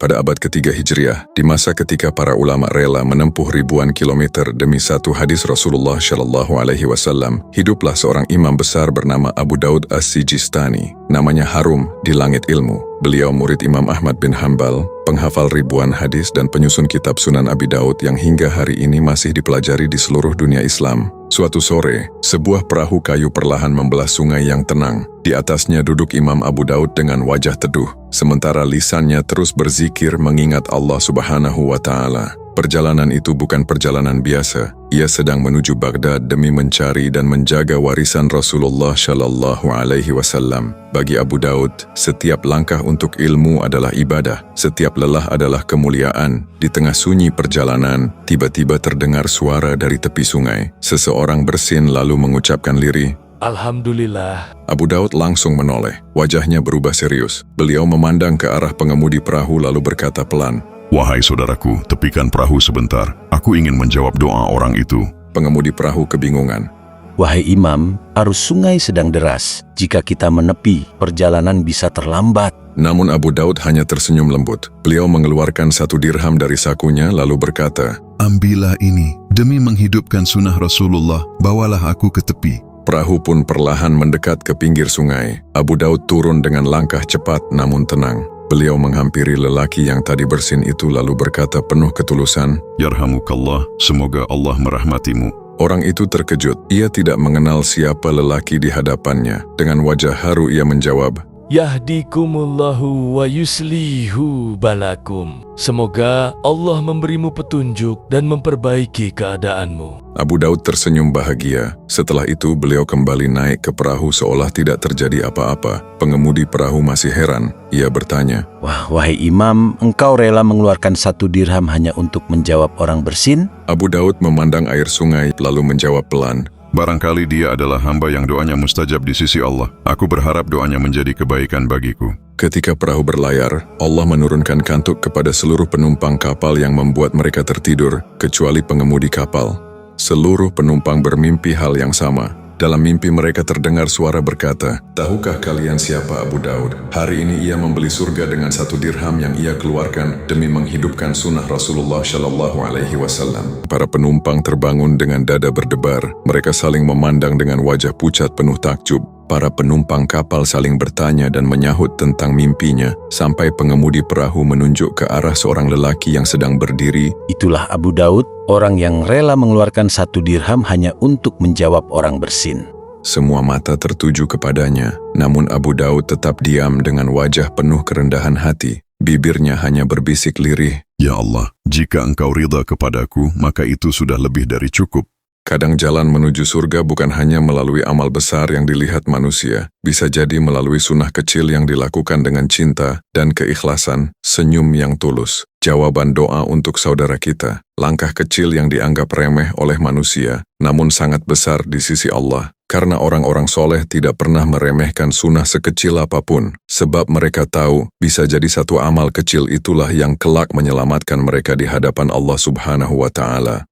pada abad ketiga Hijriah, di masa ketika para ulama rela menempuh ribuan kilometer demi satu hadis Rasulullah Shallallahu Alaihi Wasallam, hiduplah seorang imam besar bernama Abu Daud As-Sijistani. Namanya harum di langit ilmu. Beliau murid Imam Ahmad bin Hanbal, penghafal ribuan hadis dan penyusun kitab Sunan Abi Daud yang hingga hari ini masih dipelajari di seluruh dunia Islam. Suatu sore, sebuah perahu kayu perlahan membelah sungai yang tenang. Di atasnya duduk Imam Abu Daud dengan wajah teduh, sementara lisannya terus berzikir mengingat Allah Subhanahu wa Ta'ala. Perjalanan itu bukan perjalanan biasa. Ia sedang menuju Baghdad demi mencari dan menjaga warisan Rasulullah Shallallahu Alaihi Wasallam. Bagi Abu Daud, setiap langkah untuk ilmu adalah ibadah. Setiap lelah adalah kemuliaan. Di tengah sunyi perjalanan, tiba-tiba terdengar suara dari tepi sungai. Seseorang bersin lalu mengucapkan lirih, Alhamdulillah. Abu Daud langsung menoleh. Wajahnya berubah serius. Beliau memandang ke arah pengemudi perahu lalu berkata pelan, Wahai saudaraku, tepikan perahu sebentar. Aku ingin menjawab doa orang itu. Pengemudi perahu kebingungan. Wahai imam, arus sungai sedang deras. Jika kita menepi, perjalanan bisa terlambat. Namun Abu Daud hanya tersenyum lembut. Beliau mengeluarkan 1 dirham dari sakunya lalu berkata, Ambillah ini, demi menghidupkan sunnah Rasulullah, bawalah aku ke tepi. Perahu pun perlahan mendekat ke pinggir sungai. Abu Daud turun dengan langkah cepat namun tenang. Beliau menghampiri lelaki yang tadi bersin itu lalu berkata penuh ketulusan, Yarhamukallah, semoga Allah merahmatimu. Orang itu terkejut. Ia tidak mengenal siapa lelaki di hadapannya. Dengan wajah haru ia menjawab, Yahdikumullahu wa yuslihu balakum. Semoga Allah memberimu petunjuk dan memperbaiki keadaanmu. Abu Daud tersenyum bahagia. Setelah itu beliau kembali naik ke perahu seolah tidak terjadi apa-apa. Pengemudi perahu masih heran. Ia bertanya, Wahai imam, engkau rela mengeluarkan 1 dirham hanya untuk menjawab orang bersin? Abu Daud memandang air sungai lalu menjawab pelan, Barangkali dia adalah hamba yang doanya mustajab di sisi Allah. Aku berharap doanya menjadi kebaikan bagiku. Ketika perahu berlayar, Allah menurunkan kantuk kepada seluruh penumpang kapal yang membuat mereka tertidur, kecuali pengemudi kapal. Seluruh penumpang bermimpi hal yang sama. Dalam mimpi mereka terdengar suara berkata, Tahukah kalian siapa Abu Daud? Hari ini ia membeli surga dengan 1 dirham yang ia keluarkan demi menghidupkan sunnah Rasulullah Shallallahu Alaihi Wasallam. Para penumpang terbangun dengan dada berdebar. Mereka saling memandang dengan wajah pucat penuh takjub. Para penumpang kapal saling bertanya dan menyahut tentang mimpinya, sampai pengemudi perahu menunjuk ke arah seorang lelaki yang sedang berdiri. Itulah Abu Daud, orang yang rela mengeluarkan 1 dirham hanya untuk menjawab orang bersin. Semua mata tertuju kepadanya, namun Abu Daud tetap diam dengan wajah penuh kerendahan hati. Bibirnya hanya berbisik lirih, Ya Allah, jika engkau ridha kepadaku, maka itu sudah lebih dari cukup. Kadang jalan menuju surga bukan hanya melalui amal besar yang dilihat manusia, bisa jadi melalui sunnah kecil yang dilakukan dengan cinta dan keikhlasan, senyum yang tulus, jawaban doa untuk saudara kita, langkah kecil yang dianggap remeh oleh manusia, namun sangat besar di sisi Allah. Karena orang-orang soleh tidak pernah meremehkan sunnah sekecil apapun, sebab mereka tahu bisa jadi 1 amal kecil itulah yang kelak menyelamatkan mereka di hadapan Allah Subhanahu wa Ta'ala.